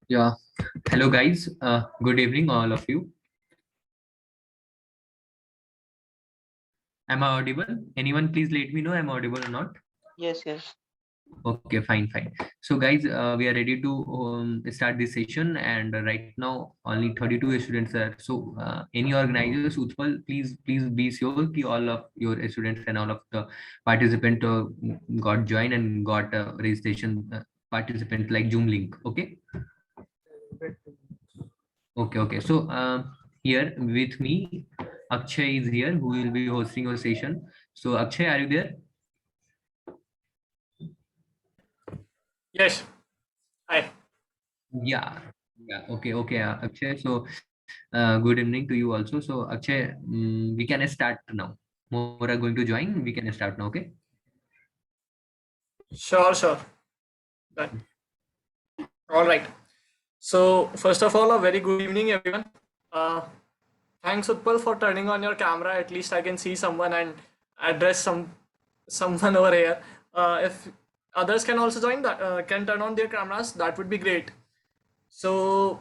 Yeah. Hello, guys. Good evening, all of you. Am I audible? Anyone, please let me know I'm audible or not. Yes, yes. Okay, fine, fine. So, guys, we are ready to start this session, and right now only 32 students are. So, any organizers, Utpal, please be sure that all of your students and all of the participant got joined and got registration participant like Zoom link. Okay. Okay, okay. So here with me, Akshay is here, who will be hosting your session. So Akshay, are you there? Yes. Hi. Yeah, yeah. Okay, okay, Akshay. So good evening to you also. So Akshay, we can start now. More are going to join. We can start now. Okay. Sure, sure. Done. All right. So, first of all, a very good evening, everyone. Uh, Thanks, Utpal, for turning on your camera. At least I can see someone and address someone over here. If others can also join, that can turn on their cameras, that would be great. So,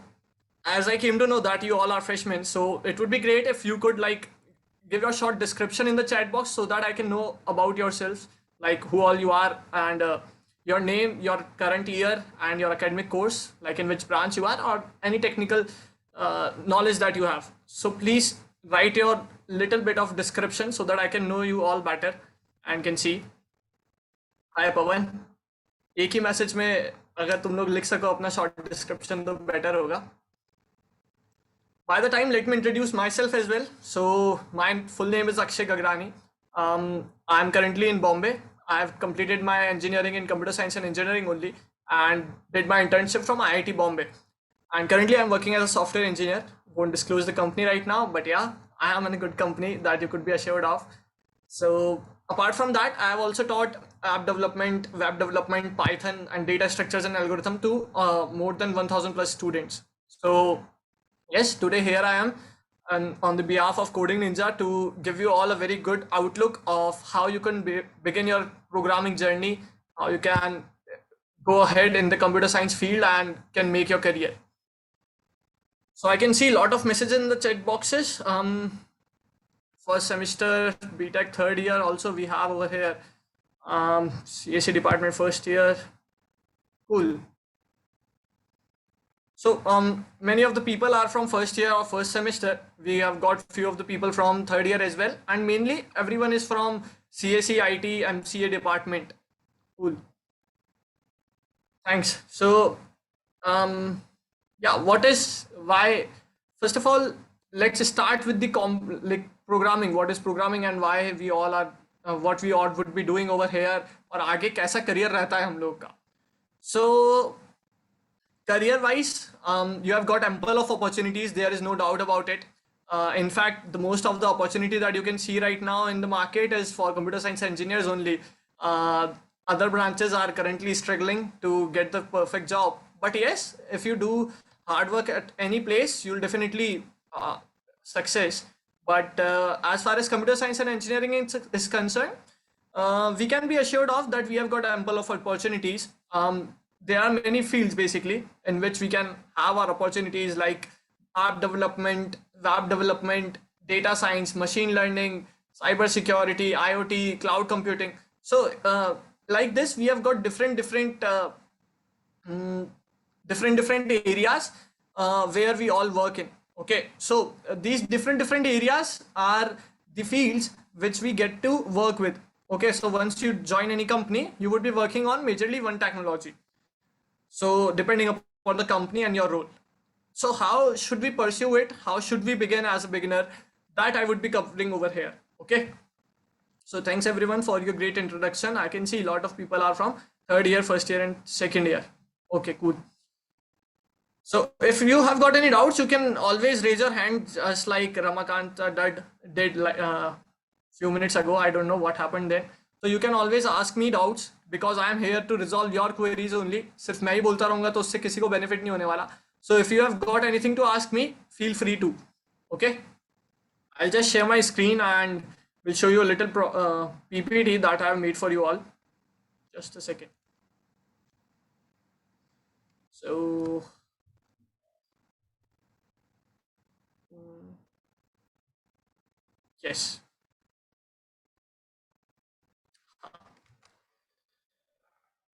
as I came to know that you all are freshmen, so it would be great if you could like give your short description in the chat box so that I can know about yourselves, like who all you are and your name, your current year, and your academic course, like in which branch you are, or any technical knowledge that you have. So please write your little bit of description so that I can know you all better and can see. Hi Pawan. एक ही message में अगर तुम लोग लिख सको अपना short description तो better होगा. By the time, let me introduce myself as well. So my full name is Akshay Gagrani. I'm currently in Bombay. I've completed my engineering in computer science and engineering only, and did my internship from IIT Bombay. And currently I'm working as a software engineer. Won't disclose the company right now, but yeah, I am in a good company that you could be assured of. So apart from that, I have also taught app development, web development, Python, and data structures and algorithm to more than 1,000 plus students. So yes, today here I am and on the behalf of Coding Ninja to give you all a very good outlook of how you can begin your programming journey, how you can go ahead in the computer science field and can make your career. So I can see a lot of messages in the chat boxes. First semester, BTech third year also we have over here. CSE department first year. Cool. So many of the people are from first year or first semester. We have got few of the people from third year as well, and mainly everyone is from CSE, IT, and CA department. Cool. Thanks. So yeah, what is why? First of all, let's start with the like programming. What is programming and why we all are what we all would be doing over here, और आगे कैसा career रहता है हम लोग का. So career wise, you have got ample of opportunities. There is no doubt about it. In fact, the most of the opportunity that you can see right now in the market is for computer science engineers only. Other branches are currently struggling to get the perfect job. But yes, if you do hard work at any place, you'll definitely success. But as far as computer science and engineering is concerned, we can be assured of that we have got ample of opportunities. There are many fields basically in which we can have our opportunities like app development, web development, data science, machine learning, cyber security, IoT, cloud computing. So like this, we have got different areas where we all work in. Okay, so these different areas are the fields which we get to work with. Okay, so once you join any company, you would be working on majorly one technology. So depending upon the company and your role. So how should we pursue it? How should we begin as a beginner? That I would be covering over here. Okay. So thanks everyone for your great introduction. I can see a lot of people are from third year, first year, and second year. Okay, cool. So if you have got any doubts, you can always raise your hand, just like Ramakant did few minutes ago. I don't know what happened there. So you can always ask me doubts because I am here to resolve your queries only. सिर्फ मैं ही बोलता रहूँगा तो उससे किसी को benefit नहीं होने वाला. So if you have got anything to ask me, feel free to. Okay. I'll just share my screen and will show you a little PPT that I have made for you all. Just a second. So Yes.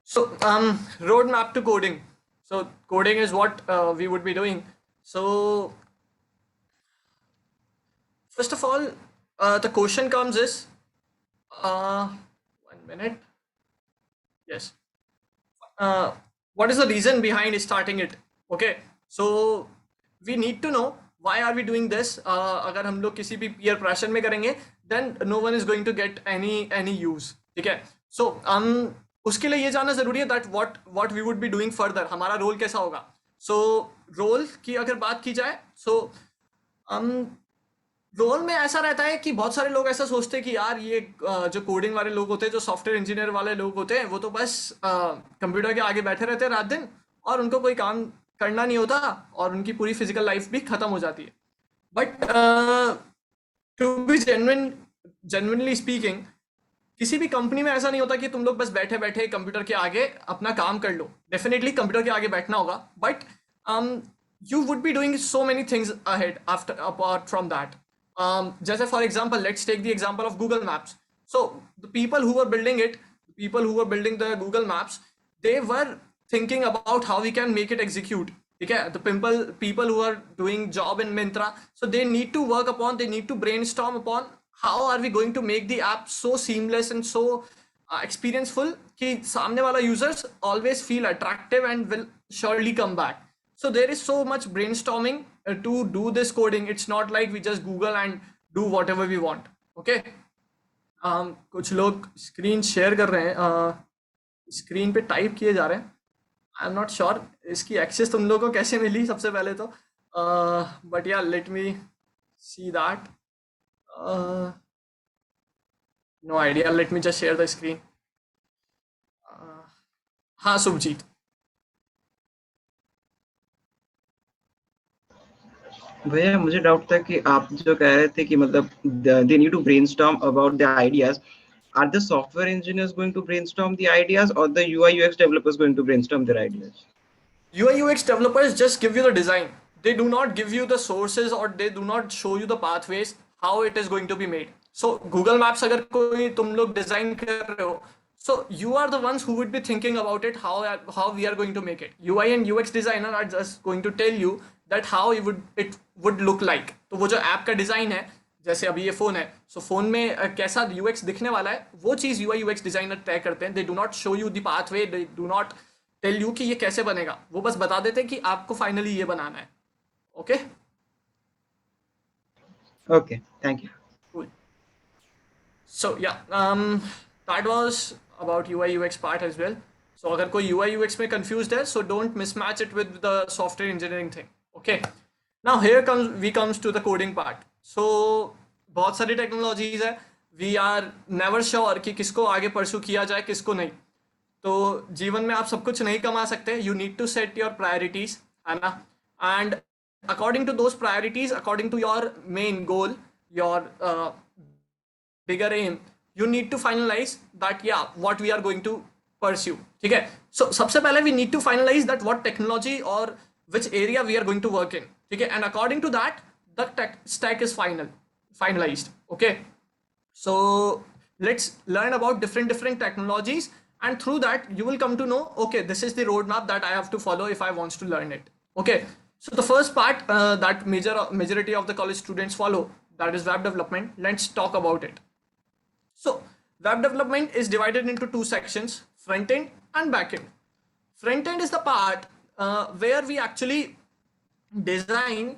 So roadmap to coding. So coding is what we would be doing. So first of all, the question comes is, 1 minute. Yes. What is the reason behind starting it? Okay. So we need to know why are we doing this. अगर हम लोग किसी भी peer pressure में करेंगे, then no one is going to get any use. ठीक है. So उसके लिए ये जानना जरूरी है that what we would be doing further. हमारा रोल कैसा होगा. So रोल की अगर बात की जाए, so रोल में ऐसा रहता है कि बहुत सारे लोग ऐसा सोचते हैं कि यार ये जो कोडिंग वाले लोग होते हैं, जो सॉफ्टवेयर इंजीनियर वाले लोग होते हैं, वो तो बस कंप्यूटर के आगे बैठे रहते हैं रात दिन और उनको कोई काम करना नहीं होता और उनकी पूरी फिजिकल लाइफ भी खत्म हो जाती है. But to be genuinely speaking, किसी भी कंपनी में ऐसा नहीं होता कि तुम लोग बस बैठे बैठे कंप्यूटर के आगे अपना काम कर लो. डेफिनेटली कंप्यूटर के आगे बैठना होगा, but you would be doing so many things ahead after apart from that. Just for example, let's take the example of Google Maps. So the people who were building it, the people who were building the Google Maps, they were thinking about how we can make it execute. Okay, the people who are doing job in Myntra, so they need to work upon, they need to brainstorm upon how are we going to make the app so seamless and so experienceful कि सामने वाला users always feel attractive and will surely come back. So there is so much brainstorming to do this coding. It's not like we just Google and do whatever we want. Okay. कुछ लोग screen share कर रहे हैं, screen पे type किए जा रहे हैं. आई एम नॉट श्योर इसकी एक्सेस तुम लोगों को कैसे मिली सबसे पहले तो, बट या let me see that. No idea, let me just share the screen. हाँ सुभजीत. भैया मुझे डाउट था कि आप जो कह रहे थे कि मतलब they need to brainstorm about the ideas. Are the software engineers going to brainstorm the ideas or the UI UX developers going to brainstorm their ideas? UI UX developers just give you the design. They do not give you the sources or they do not show you the pathways how it is going to be made. So Google Maps अगर कोई तुम लोग design कर रहे हो, so you are the ones who would be thinking about it, how we are going to make it. UI and UX designer are just going to tell you that how it would look like. तो वो जो app का design है, जैसे अभी ये phone है, सो phone में कैसा यूएक्स दिखने वाला है, वो चीज यूआई यूएक्स डिजाइनर तय करते हैं. They do not show you the pathway, they do not tell you कि ये कैसे बनेगा. वो बस बता देते हैं कि आपको फाइनली ये बनाना है. Okay okay, thank you. Cool. So yeah that was about UI UX part as well. So अगर कोई यूआई यूएक्स में कंफ्यूज्ड है, so don't mismatch it with the software engineering thing. Okay, now here comes to the coding part. So बहुत सारी technologies है, we are never sure कि किसको आगे परस्यू किया जाए किसको नहीं. तो जीवन में आप सब कुछ नहीं कमा सकते. You need to set your priorities, है ना, and according to those priorities, according to your main goal, your bigger aim, you need to finalise that yeah what we are going to pursue. ठीक है. So सबसे पहले we need to finalise that what technology और which area we are going to work in. ठीक है. And according to that the stack is finalized. Okay, so let's learn about different technologies, and through that you will come to know, okay, this is the roadmap that I have to follow if I want to learn it. Okay, so the first part that majority of the college students follow, that is web development. Let's talk about it. So web development is divided into two sections, front end and back end. Front end is the part where we actually design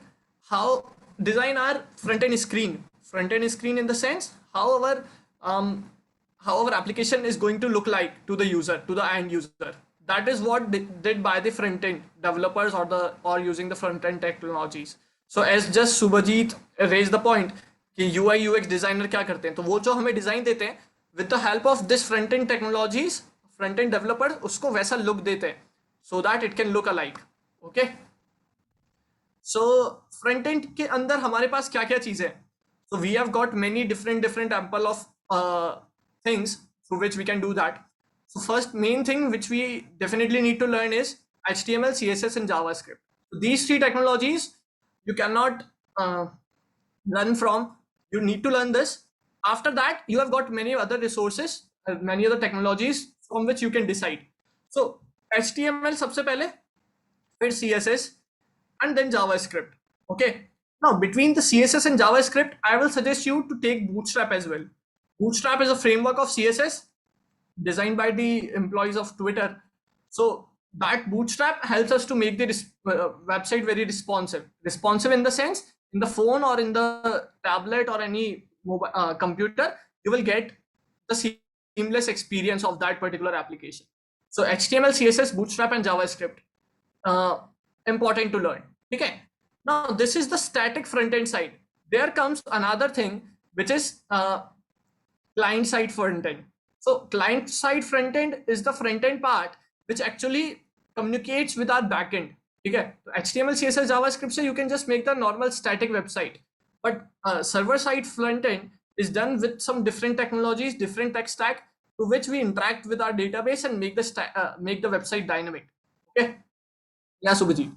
our front-end screen in the sense how our application is going to look like to the user, to the end user. That is what did by the front-end developers or using the front-end technologies. So as just Subhajit raised the point कि UI UX designer क्या करते हैं, तो वो जो हमें design देते हैं with the help of this front-end technologies, front-end developers उसको वैसा लुक देते हैं so that it can look alike. Okay, so front end के अंदर हमारे पास क्या क्या चीजें हैं. So we have got many different ample of things through which we can do that. So first main thing which we definitely need to learn is HTML, CSS and JavaScript. So these three technologies you cannot learn from. You need to learn this. After that, you have got many other resources, many other technologies from which you can decide. So HTML सबसे पहले, फिर CSS, and then JavaScript. Okay. Now between the CSS and JavaScript, I will suggest you to take Bootstrap as well. Bootstrap is a framework of CSS designed by the employees of Twitter. So that Bootstrap helps us to make the website very responsive. Responsive in the sense, in the phone or in the tablet or any mobile computer, you will get the seamless experience of that particular application. So HTML, CSS, Bootstrap, and JavaScript, important to learn. Okay. Now this is the static front-end side. There comes another thing, which is client-side front-end. So client-side front-end is the front-end part which actually communicates with our backend. Okay. HTML, CSS, JavaScript, so you can just make the normal static website. But server-side front-end is done with some different technologies, different tech stack, to which we interact with our database and make the website dynamic. Okay. Yeah, Subhajit.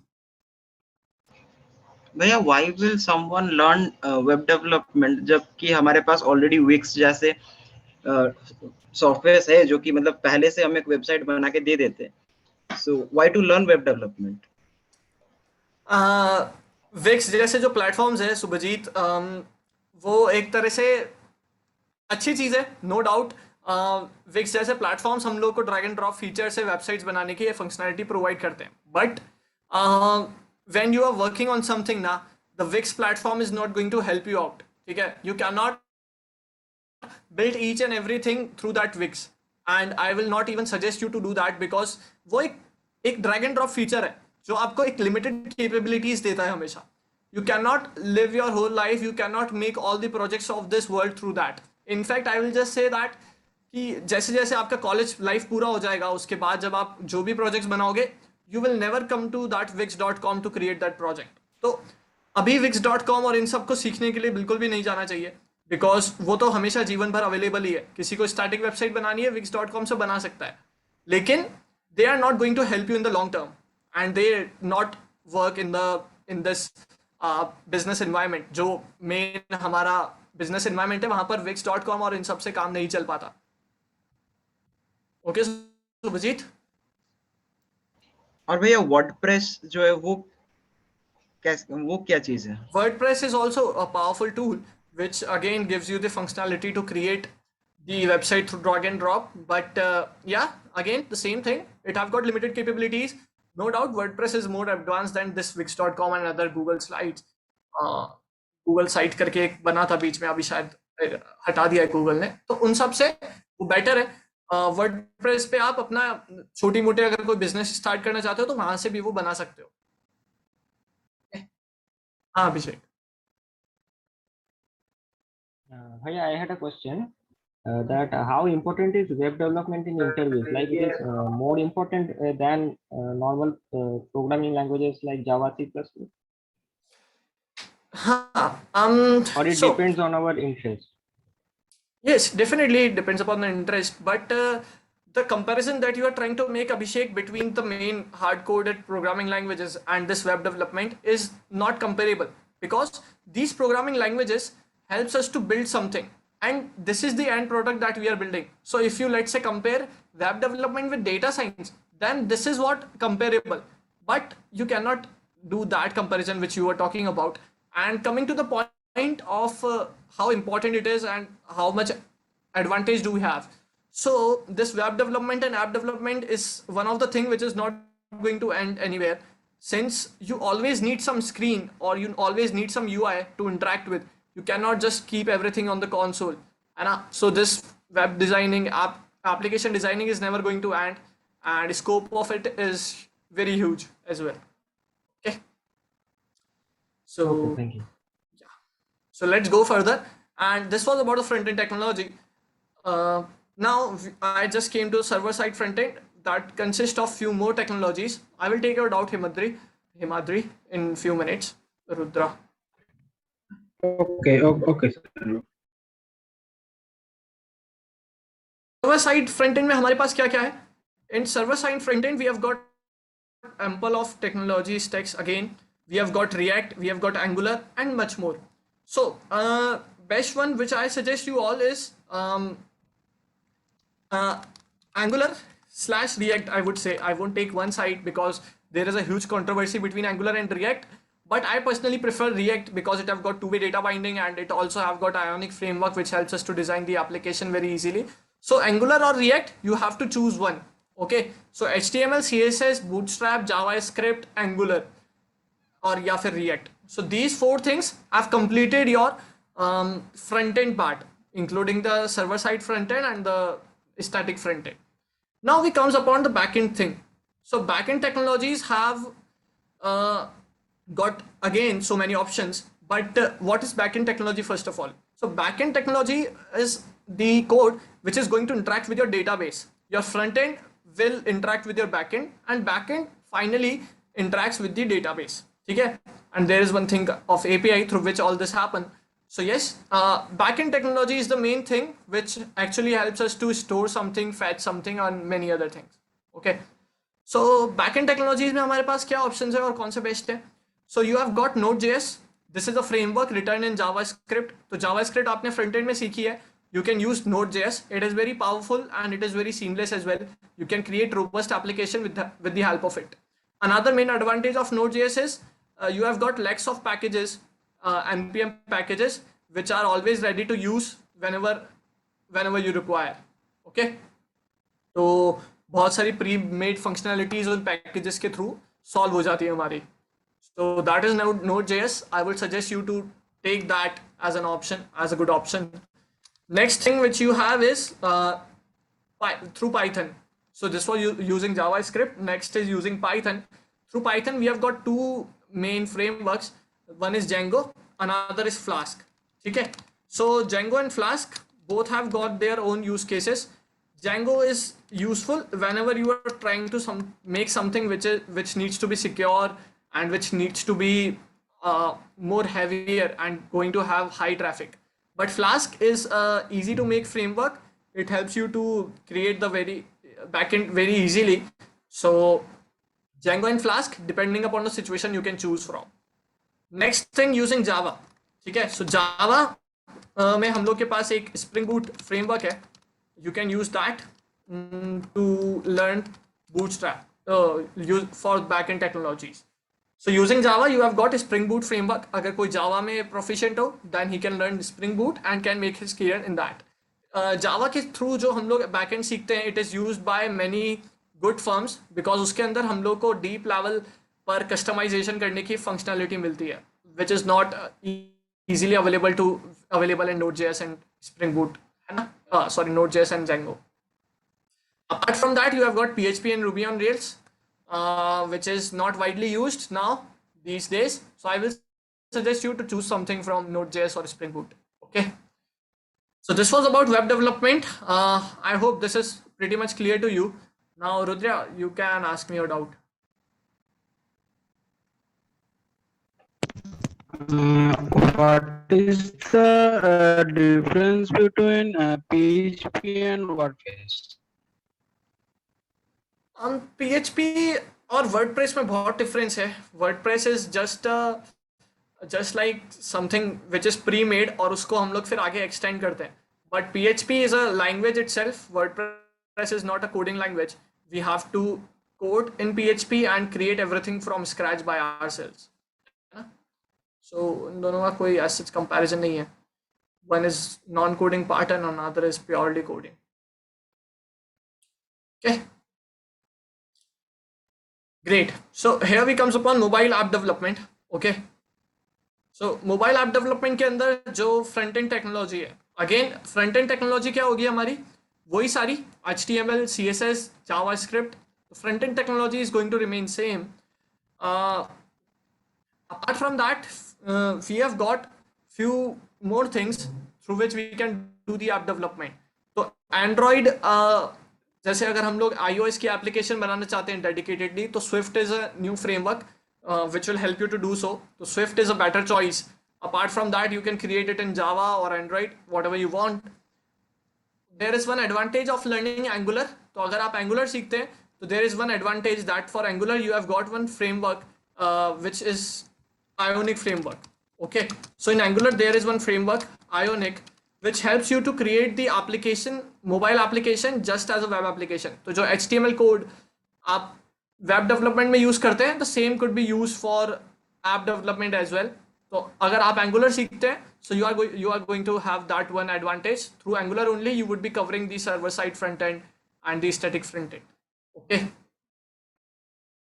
भैया why will someone learn web development जबकि हमारे पास already Wix जैसे software है जो कि मतलब पहले से हम एक वेबसाइट बना के दे देते हैं. So why to learn web development? Wix जैसे जो प्लेटफॉर्म्स है सुभजीत, वो एक तरह से अच्छी चीज़ है, नो डाउट. Wix जैसे प्लेटफॉर्म्स हम लोग को ड्रैग एंड ड्रॉप फीचर से वेबसाइट्स बनाने की फंक्शनैलिटी प्रोवाइड करते हैं. But when you are working on something now, the Wix platform is not going to help you out. ठीक है, you cannot build each and everything through that Wix, and I will not even suggest you to do that, because वो एक drag and drop feature है जो आपको एक limited capabilities देता है हमेशा. You cannot live your whole life, you cannot make all the projects of this world through that. In fact, I will just say that कि जैसे जैसे आपका कॉलेज लाइफ पूरा हो जाएगा, उसके बाद जब आप जो भी प्रोजेक्ट्स बनाओगे, you will never come to that wix.com to create that project. तो अभी wix.com और इन सब को सीखने के लिए बिल्कुल भी नहीं जाना चाहिए, बिकॉज वो तो हमेशा जीवन भर अवेलेबल ही है. किसी को स्टैटिक वेबसाइट बनानी है, wix.com से बना सकता है, लेकिन they are not going to help you in the long term, and they not work in this business environment. जो मेन हमारा बिजनेस एनवायरमेंट है, वहां पर wix.com और इन सब से काम नहीं चल पाता. ओके सुभजीत. और भैया वर्डप्रेस जो है वो क्या चीज है? WordPress is also a powerful tool which again gives you the functionality to create the website through drag and drop. But yeah, again the same thing. It have got limited capabilities. No doubt WordPress is more advanced than this Wix.com and other Google Slides. Google Site करके एक बना था बीच में, अभी शायद हटा दिया है गूगल ने, तो उन सब से वो बेटर है. वर्डप्रेस पे आप अपना छोटी मोटे अगर कोई बिजनेस स्टार्ट करना चाहते हो तो वहां से भी वो बना सकते हो. हाँ अभिषेक. I had a question that how important is web development in interviews? Like it is more important than normal programming languages like Java, C++? Or it depends on our interest? Yes, definitely it depends upon the interest, but the comparison that you are trying to make, Abhishek, between the main hard-coded programming languages and this web development is not comparable, because these programming languages helps us to build something, and this is the end product that we are building. So if you, let's say, compare web development with data science, then this is what comparable, but you cannot do that comparison which you were talking about. And coming to the point of how important it is and how much advantage do we have. So this web development and app development is one of the things which is not going to end anywhere, since you always need some screen or you always need some UI to interact with. You cannot just keep everything on the console. And so this web designing, application designing is never going to end, and scope of it is very huge as well. Okay. So okay, thank you. Yeah. So let's go further. And this was about the front-end technology. Now I just came to server-side front-end that consists of few more technologies. I will take your doubt, Himadri, in few minutes. Rudra. Okay. Server-side front-end में हमारे पास क्या है? In server-side front-end we have got ample of technology stacks. Again, we have got React, we have got Angular, and much more. So best one which I suggest you all is Angular / React. I would say I won't take one side because there is a huge controversy between Angular and React. But I personally prefer React because it have got two-way data binding, and it also have got Ionic framework which helps us to design the application very easily. So Angular or React, you have to choose one. Okay, so HTML, CSS, Bootstrap, JavaScript, Angular, or या फिर React. So these four things have completed your front end part, including the server side front end and the static front end. Now we comes upon the backend thing. So backend technologies have got again so many options, but what is backend technology first of all? So backend technology is the code which is going to interact with your database. Your front end will interact with your backend, and backend finally interacts with the database. Okay, and there is one thing of API through which all this happen. So yes, backend technology is the main thing which actually helps us to store something, fetch something, and many other things. Okay, so backend technologies में हमारे पास क्या options है और कौन से best है? So you have got Node.js. This is a framework written in JavaScript. तो JavaScript आपने front end में सीखी है. You can use Node.js. It is very powerful and it is very seamless as well. You can create robust application with the help of it. Another main advantage of Node.js is you have got lakhs of packages, npm packages, which are always ready to use whenever you require. Okay, तो बहुत सारी pre-made functionalities उन packages के through solve हो जाती है हमारी. So that is Node.js. I would suggest you to take that as an option, as a good option. Next thing which you have is through Python. So this was using JavaScript. Next is using Python. Through Python, we have got two main frameworks. One is Django, another is Flask. Okay. So Django and Flask both have got their own use cases. Django is useful whenever you are trying to make something which needs to be secure and which needs to be more heavier and going to have high traffic. But Flask is easy to make framework. It helps you to create the very backend very easily. So Django and Flask, depending upon the situation, you can choose from. Next thing, using Java. ठीक है, so Java में हम लोग के पास एक Spring Boot framework है. You can use that to learn Bootstrap for backend technologies. So using Java, you have got a Spring Boot framework. अगर कोई Java में proficient हो, then he can learn Spring Boot and can make his career in that. Java के through जो हम लोग backend सीखते हैं, it is used by many good firms because उसके अंदर हम लोग को deep level पर customization करने की functionality मिलती है, which is not easily available in Node.js and Spring Boot. Node.js and Django. Apart from that, you have got PHP and Ruby on Rails, which is not widely used now these days. So I will suggest you to choose something from Node.js or Spring Boot. Okay. So this was about web development. I hope this is pretty much clear to you. Now, Rudra, you can ask me a doubt. What is the difference between PHP and WordPress? PHP और WordPress में बहुत difference है. WordPress is just like something which is pre-made और उसको हम लोग फिर आगे extend करते हैं. But PHP is a language itself. WordPress is not a coding language. We have to code in PHP and create everything from scratch by ourselves. So इन दोनों का कोई as such comparison नहीं है. One is non-coding part and another is purely coding. Okay. Great. So here we comes upon mobile app development. Okay. So mobile app development के अंदर जो front end technology है, again front end technology क्या होगी हमारी? वही सारी HTML, CSS, JavaScript. Front end technology is going to remain same. Apart from that, we have got few more things through which we can do the app development. तो Android जैसे अगर हम लोग iOS की application बनाना चाहते हैं dedicatedly, तो Swift is a new framework which will help you to do so. So Swift is a better choice. Apart from that, you can create it in Java or Android, whatever you want. There is one advantage of learning Angular. तो अगर आप Angular सीखते हैं, तो there is one advantage that for Angular you have got one framework which is Ionic framework. Okay, so in Angular there is one framework, Ionic, which helps you to create the application, mobile application, just as a web application. तो जो HTML code आप web development में use करते हैं, the same could be used for app development as well. तो अगर आप Angular सीखते हैं, so you are going to have that one advantage. Through Angular only you would be covering the server side front end and the static front end. Okay.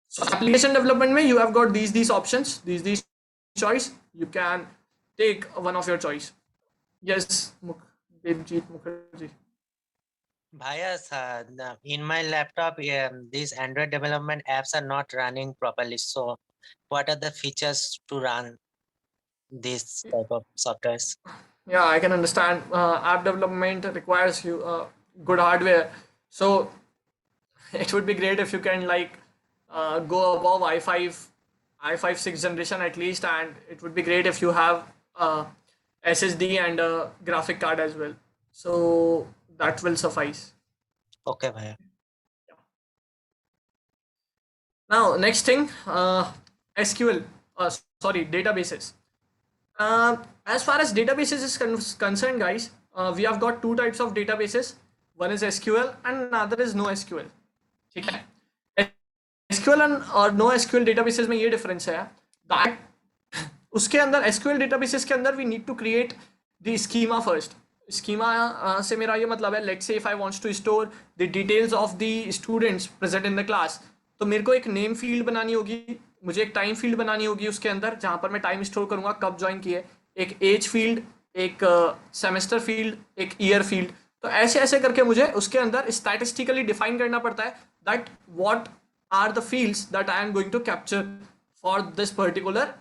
So application development में you have got these options, these choice. You can take one of your choice. Yes, Devjit Mukherjee. Bhaiya, in my laptop, these Android development apps are not running properly. So, what are the features to run this type of softwares? Yeah, I can understand. App development requires you good hardware. So, it would be great if you can like go above i5 6th generation at least, and it would be great if you have SSD and a graphic card as well. So that will suffice. Okay, Bhaiya. Now, next thing, SQL, sorry, databases. As far as databases is concerned, guys, we have got two types of databases. One is SQL and another is NoSQL. ठीक है? SQL और NoSQL databases में ये difference है that उसके अंदर SQL databases के अंदर we need to create the schema first. Schema से मेरा ये मतलब है, let's say if I want to store the details of the students present in the class, तो मेरे को एक नेम फील्ड बनानी होगी, मुझे एक टाइम फील्ड बनानी होगी उसके अंदर जहाँ पर मैं टाइम स्टोर करूँगा कब ज्वाइन किए, एक एज फील्ड, एक सेमेस्टर फील्ड, एक ईयर फील्ड. तो ऐसे ऐसे करके मुझे उसके अंदर स्टैटिस्टिकली डिफाइन करना पड़ता है that what are the fields that I am going to capture for this particular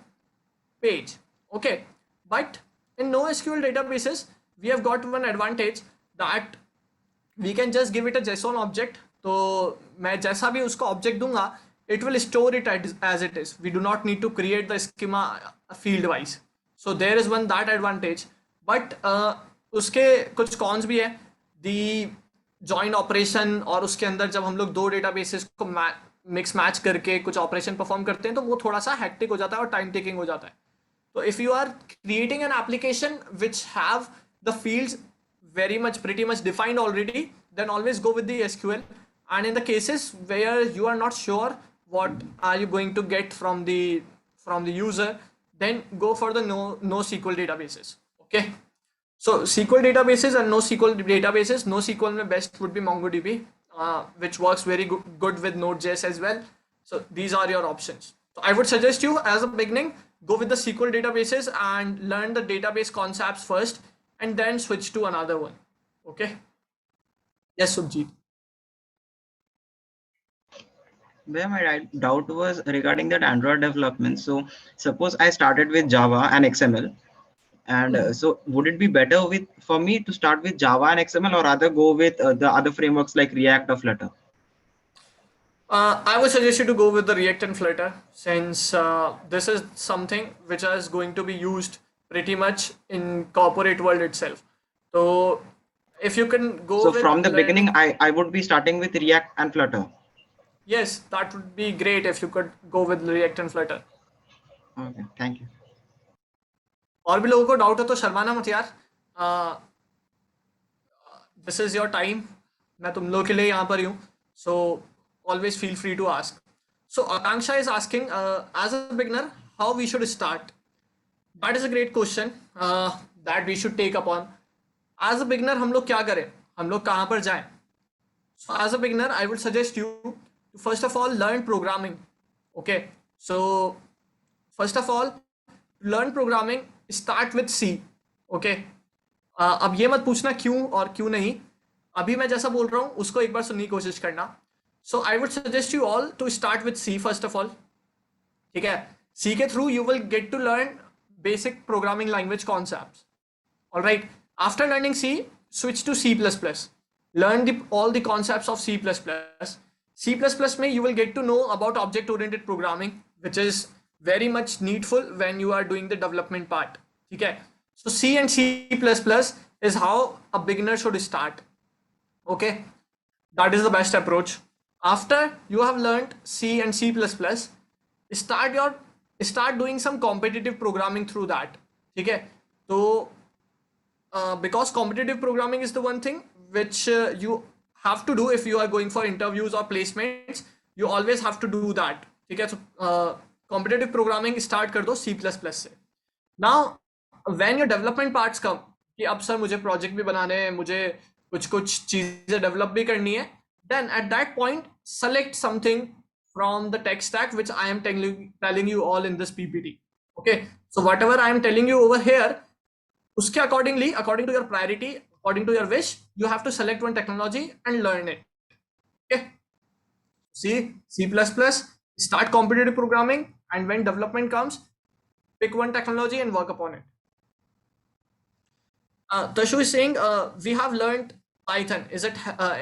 page. Okay, but in NoSQL databases we have got one advantage that we can just give it a JSON object. तो मैं जैसा भी उसको object दूंगा, it will store it as it is. We do not need to create the schema field wise. So there is one that advantage. But उसके कुछ cons भी है. The join operation और उसके अंदर जब हम लोग दो databases को मिक्स मैच करके कुछ ऑपरेशन परफॉर्म करते हैं तो वो थोड़ा सा हेक्टिक हो जाता है और टाइम टेकिंग हो जाता है. So if you are creating an application which have the fields pretty much defined already, then always go with the SQL. And in the cases where you are not sure what are you going to get from the user, then go for the NoSQL databases. Okay. So SQL databases and NoSQL databases. NoSQL mein best would be MongoDB, which works very good with Node.js as well. So these are your options. So I would suggest you as a beginning, go with the SQL databases and learn the database concepts first and then switch to another one. Okay. Yes, Subjeet. Where my doubt was regarding that Android development. So suppose I started with Java and XML, and so would it be better for me to start with Java and XML, or rather go with the other frameworks like React or Flutter? I would suggest you to go with the React and Flutter, since this is something which is going to be used pretty much in corporate world itself. So if you can go so with from the beginning, I would be starting with React and Flutter. Yes, that would be great if you could go with React and Flutter. Okay, thank you. और भी लोगों को doubt है तो शर्माना मत यार. This is your time. मैं तुम लोगों के लिए यहाँ पर हूँ. So always feel free to ask. So Akanksha is asking, as a beginner, how we should start. That is a great question that we should take upon. As a beginner, हम लोग क्या करें? हम लोग कहाँ पर जाएं? So as a beginner, I would suggest you to first of all learn programming. Okay. So first of all, learn programming. Start with C. Okay. अब ये मत पूछना क्यों और क्यों नहीं. अभी मैं जैसा बोल रहा हूँ उसको एक बार सुनने की कोशिश करना. So I would suggest you all to start with C first of all. ठीक है. C के through you will get to learn basic programming language concepts. All right. After learning C, switch to C++. Learn all the concepts of C++. C++ में you will get to know about object-oriented programming, which is very much needful when you are doing the development part. ठीक है. So C and C++ is how a beginner should start. Okay. That is the best approach. After you have learned C and C++, start your start doing some competitive programming through that. ठीक है, तो because competitive programming is the one thing which you have to do if you are going for interviews or placements. You always have to do that. ठीक है, so competitive programming start कर दो C++ से. Now when your development parts come कि अब sir मुझे project भी बनाने हैं, मुझे कुछ चीजें डेवलप भी करनी है, then at that point select something from the tech stack which I am telling you all in this PPT. Okay, so whatever I am telling you over here, uske accordingly, according to your priority, according to your wish, you have to select one technology and learn it. Okay, C++, start competitive programming, and when development comes, pick one technology and work upon it. Tashu is saying we have learned Python. Is it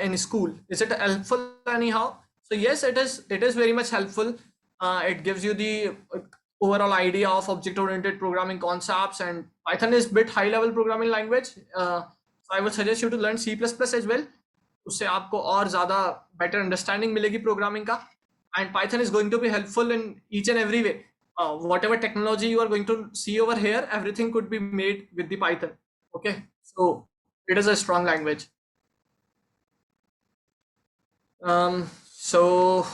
in school? Is it helpful anyhow? So yes, it is very much helpful. It gives you the overall idea of object-oriented programming concepts, and Python is bit high-level programming language. So I would suggest you to learn C++ as well. उससे आपको और ज़्यादा better understanding मिलेगी programming का. And Python is going to be helpful in each and every way. Whatever technology you are going to see over here, everything could be made with the Python. Okay, so it is a strong language. So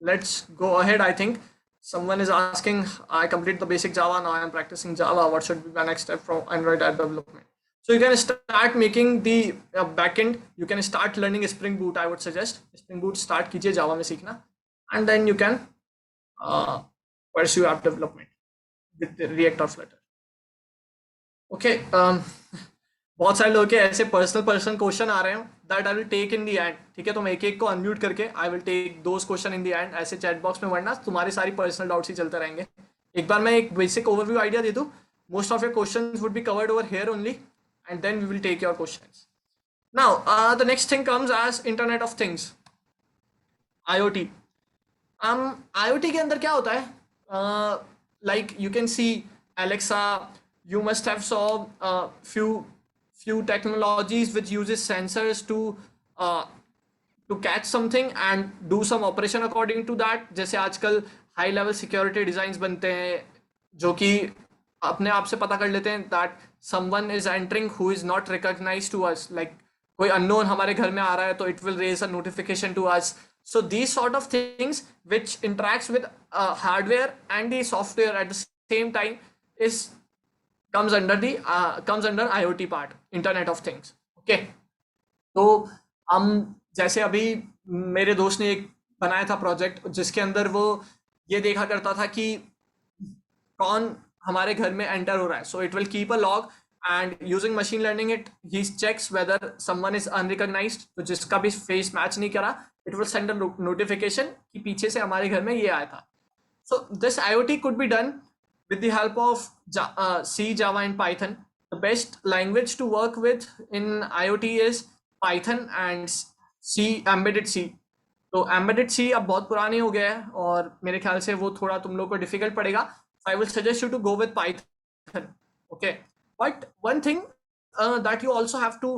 let's go ahead. I think someone is asking, I complete the basic Java, now I am practicing Java. What should be my next step from Android app development? So you can start making the backend. You can start learning Spring Boot. I would suggest Spring Boot start कीजिए Java में सीखना, and then you can pursue app development with the React or Flutter. Okay, बहुत सारे लोग के ऐसे personal question आ रहे हैं that I will take in the end. ठीक है, तो मैं एक को अनम्यूट करके I will take those question in the end. ऐसे चैट बॉक्स में वरना तुम्हारी सारी पर्सनल डाउट्स ही चलते रहेंगे. एक बार मैं एक बेसिक ओवरव्यू आइडिया दे दूं. Most of your questions would be covered over here only, and then we will take your questions. Now the next thing comes as internet of things, IoT. IoT के अंदर क्या होता है? Like you can see Alexa. You must have saw few technologies which uses sensors to catch something and do some operation according to that. जैसे आजकल high level security designs बनते हैं जो कि अपने आप से पता कर लेते हैं that someone is entering who is not recognized to us. Like कोई unknown हमारे घर में आ रहा है तो it will raise a notification to us. So these sort of things which interacts with hardware and the software at the same time comes under IoT part, Internet of Things. Okay, तो हम जैसे अभी मेरे दोस्त ने एक बनाया था प्रोजेक्ट जिसके अंदर वो ये देखा करता था कि कौन हमारे घर में एंटर हो रहा है. So it will keep a log and using machine learning he checks whether someone is unrecognized. तो जिसका भी फेस मैच नहीं करा, it will send a notification कि पीछे से हमारे घर में ये आया था. So this IoT could be done with the help of C, Java and Python. The best language to work with in IoT is Python and C, embedded C. तो embedded C अब बहुत पुरानी हो गया है और मेरे ख्याल से वो थोड़ा तुम लोग को डिफिकल्ट पड़ेगा. I will suggest you to go with Python. Okay. But one thing that you also have to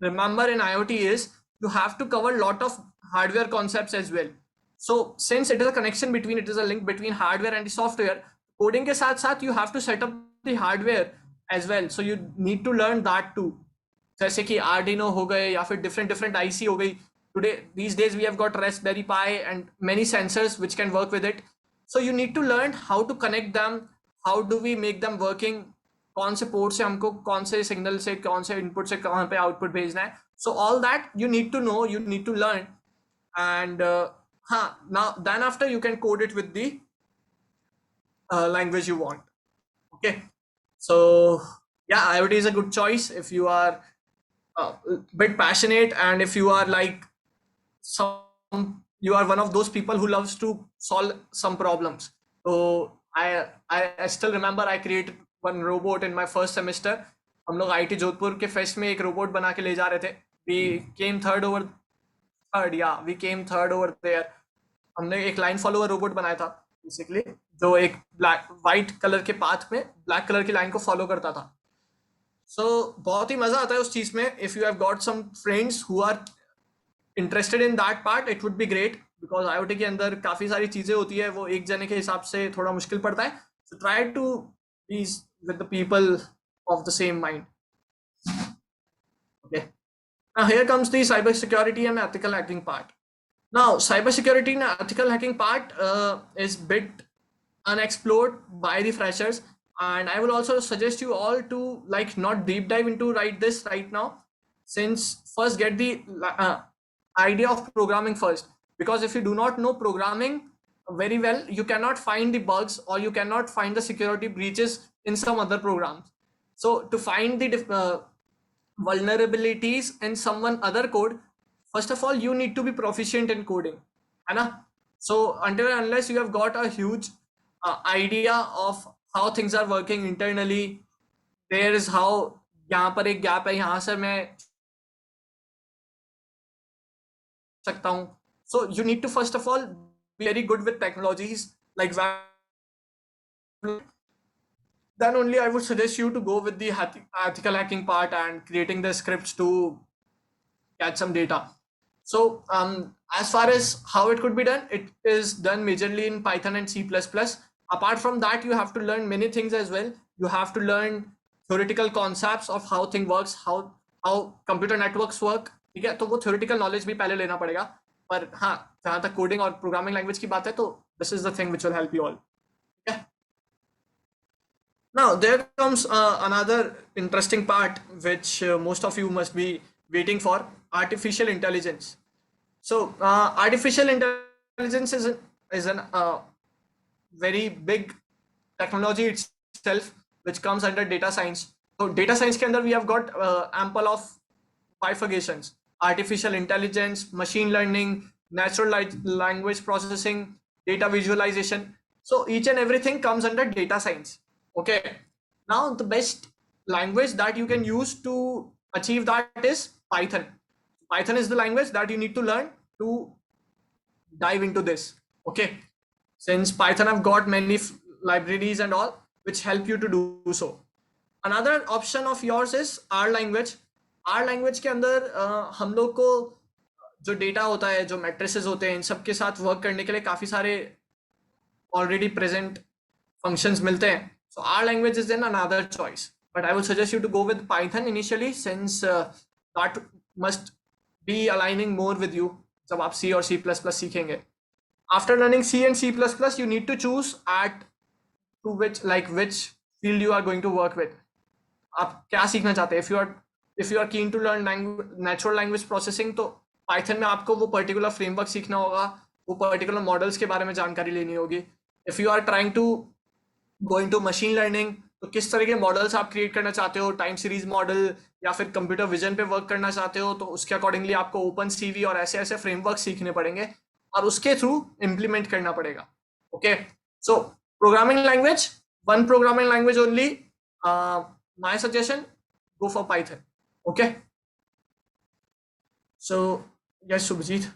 remember in IoT is you have to cover a lot of hardware concepts as well. So since it is a connection between, it is a link between hardware and the software, coding के साथ साथ you have to set up the hardware as well. So you need to learn that too. जैसे कि Arduino हो गए या फिर different IC हो गई. These days we have got Raspberry Pi and many sensors which can work with it. So you need to learn how to connect them. How do we make them working? कौन से port से हमको कौन से signal से कौन से input से कहाँ पे आउटपुट भेजना है. So all that you need to know, you need to learn, and हाँ, now then after you can code it with the language you want. Okay, so yeah, IoT is a good choice if you are a bit passionate and if you are like you are one of those people who loves to solve some problems. So I still remember I created one robot in my first semester. हम लोग IT Jodhpur के fest में एक robot बना के ले जा रहे थे. We came third over there. हमने एक लाइन फॉलोअर रोबोट बनाया था बेसिकली, जो एक व्हाइट कलर के पाथ में ब्लैक कलर की लाइन को फॉलो करता था. सो बहुत ही मजा आता है उस चीज में. If you have got some friends who are interested in that part, it would be great because IoT के अंदर काफी सारी चीजें होती है, वो एक जने के हिसाब से थोड़ा मुश्किल पड़ता है. So try to be with the people of the same mind. Okay. Now here comes the cybersecurity and ethical hacking part. Now cybersecurity and ethical hacking part is bit unexplored by the freshers, and I will also suggest you all to like not deep dive into this right now, since first get the idea of programming first, because if you do not know programming very well, you cannot find the bugs or you cannot find the security breaches in some other programs. So to find the vulnerabilities in someone other code, first of all you need to be proficient in coding, है ना? So until and unless you have got a huge idea of how things are working internally, there is how यहाँ पर एक gap है, यहाँ से मैं सकता हूँ. So you need to first of all be very good with technologies like then only I would suggest you to go with the ethical hacking part and creating the scripts to catch some data. So as far as how it could be done, it is done majorly in Python and C++. Apart from that, you have to learn many things as well. You have to learn theoretical concepts of how thing works, how computer networks work. ठीक है, तो वो theoretical knowledge भी पहले लेना पड़ेगा. पर हाँ, जहाँ तक coding और programming language की बात है, तो this is the thing which will help you all. Okay. Now there comes another interesting part which most of you must be waiting for: artificial intelligence. So artificial intelligence is an very big technology itself which comes under data science. So data science के अंदर we have got ample of bifurcations: artificial intelligence, machine learning, natural language processing, data visualization. So each and everything comes under data science. Okay. Now the best language that you can use to achieve that is Python. Python is the language that you need to learn to dive into this. Okay. Since Python have got many libraries and all which help you to do so. Another option of yours is R language. R language के अंदर हम लोग को जो data होता है, जो matrices होते हैं, इन सब के साथ वर्क करने के लिए काफी सारे already present functions मिलते हैं. So R language is then another choice, but I would suggest you to go with Python initially, since that must be aligning more with you जब आप C और C++ सीखेंगे. After learning C and C++, you need to choose which field you are going to work with. आप क्या सीखना चाहते हैं? If you are keen to learn natural language processing, तो Python में आपको वो particular framework सीखना होगा, वो particular models के बारे में जानकारी लेनी होगी. If you are trying to go into machine learning, तो किस तरह के मॉडल्स आप क्रिएट करना चाहते हो, टाइम सीरीज मॉडल या फिर कंप्यूटर विजन पे वर्क करना चाहते हो, तो उसके अकॉर्डिंगली आपको ओपन सीवी और ऐसे ऐसे फ्रेमवर्क सीखने पड़ेंगे और उसके थ्रू इम्प्लीमेंट करना पड़ेगा. Okay. So programming language, one programming language only. My suggestion, go for Python. Okay. So yes Shubhajit.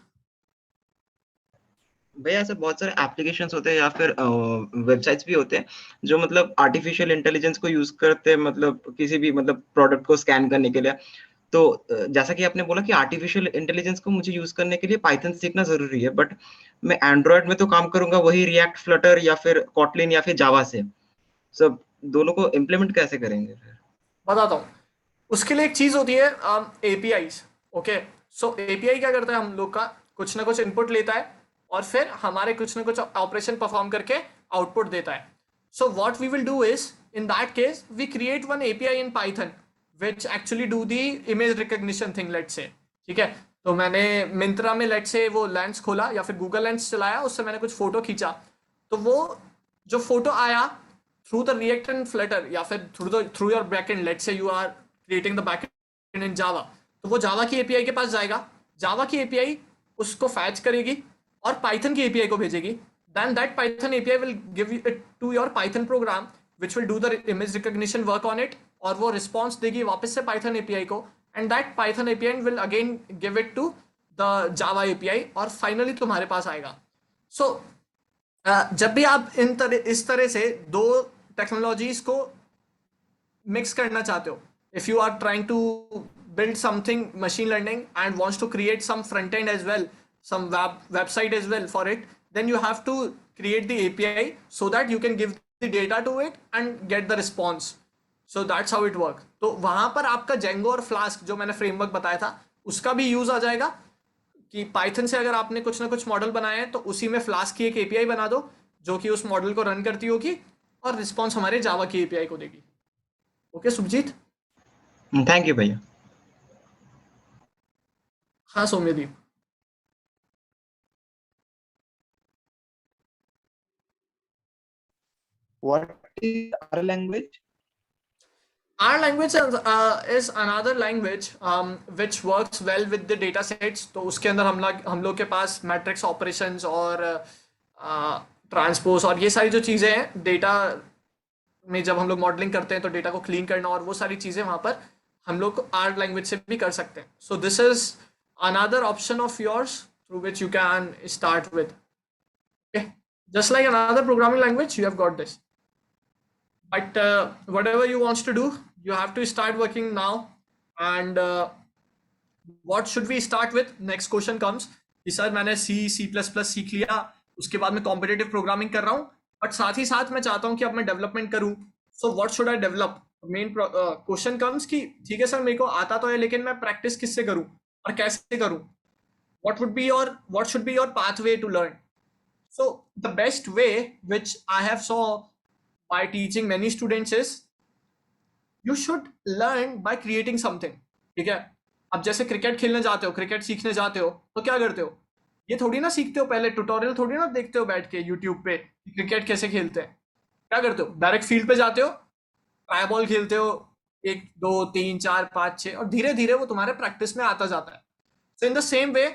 भैया ऐसे बहुत सारे एप्लीकेशंस होते हैं या फिर वेबसाइट्स भी होते हैं जो मतलब आर्टिफिशियल इंटेलिजेंस को यूज करते हैं, मतलब किसी भी मतलब प्रोडक्ट को स्कैन करने के लिए. तो जैसा कि आपने बोला कि आर्टिफिशियल इंटेलिजेंस को मुझे यूज करने के लिए पाइथन सीखना जरूरी है, बट मैं एंड्रॉयड में तो काम करूंगा वही रिएक्ट, फ्लटर या फिर कॉटलिन या फिर जावा से. सब दोनों को इम्प्लीमेंट कैसे करेंगे? बताता हूँ. उसके लिए एक चीज होती है एपीआईज. ओके. सो एपीआई क्या करता है, हम लोग का कुछ ना कुछ इनपुट लेता है और फिर हमारे कुछ ना कुछ ऑपरेशन परफॉर्म करके आउटपुट देता है. So what we will do is, in that case we create one API in Python which actually do the image recognition thing, let's say. ठीक है. तो मैंने मिंत्रा में let's say वो लेंस खोला या फिर गूगल लेंस चलाया, उससे मैंने कुछ फोटो खींचा, तो वो जो फोटो आया through the React and Flutter या फिर through your backend, let's say you are creating the backend in Java, तो वो जावा की एपीआई के पास जाएगा. जावा की एपीआई उसको फैच करेगी और पाइथन की एपीआई को भेजेगी. Then that Python API will give it to your Python program which will do the image recognition work on it, और वो रिस्पॉन्स देगी वापस से पाइथन एपीआई को, and that Python API will again give it to the Java API, और finally तुम्हारे पास आएगा. सो जब भी आप इस तरह से दो टेक्नोलॉजीज को मिक्स करना चाहते हो, if you are trying to build something machine learning and wants to create some front end as well, some website as well for it, then you have to create the API so that you can give the data to it and get the response. So that's how it works. तो वहां पर आपका Django और Flask जो मैंने framework बताया था उसका भी यूज आ जाएगा कि पाइथन से अगर आपने कुछ ना कुछ मॉडल बनाए हैं तो उसी में फ्लास्क की एक एपीआई बना दो जो कि उस मॉडल को रन करती होगी और रिस्पॉन्स हमारे जावा की एपीआई को देगी. ओके सुभजीत. थैंक यू भैया. हाँ Soumyadeep. What is our language? Our language is another language which works well with the data sets. तो उसके अंदर हम लोग के पास मैट्रिक्स ऑपरेशंस और ट्रांसपोज और ये सारी जो चीज़ें हैं डेटा में जब हम लोग मॉडलिंग करते हैं तो डेटा को क्लीन करना और वो सारी चीज़ें वहाँ पर हम लोग आर लैंग्वेज से भी कर सकते हैं. So this is another option of yours through which you can start with. Okay, just like another programming language you have got this. But whatever you want to do, you have to start working now. And what should we start with? Next question comes. कि sir मैंने C++ सीख लिया, उसके बाद मैं competitive programming कर रहा हूँ, बट साथ ही साथ मैं चाहता हूँ कि अब मैं डेवलपमेंट करूँ. So what should I develop? Main question comes कि ठीक है सर मेरे को आता तो है लेकिन मैं प्रैक्टिस किससे करूँ और कैसे करूँ? what should be your pathway to learn? So the best way which I have saw by teaching many students is you should learn by creating something. ठीक है, अब जैसे क्रिकेट खेलने जाते हो, क्रिकेट सीखने जाते हो तो क्या करते हो? ये थोड़ी ना सीखते हो पहले, ट्यूटोरियल थोड़ी ना देखते हो बैठ के यूट्यूब पे क्रिकेट कैसे खेलते हैं. क्या करते हो? डायरेक्ट फील्ड पे जाते हो, ट्राई बॉल खेलते हो 1 2 3 4 5 6 और धीरे धीरे वो तुम्हारे प्रैक्टिस में आता जाता है. So in the same way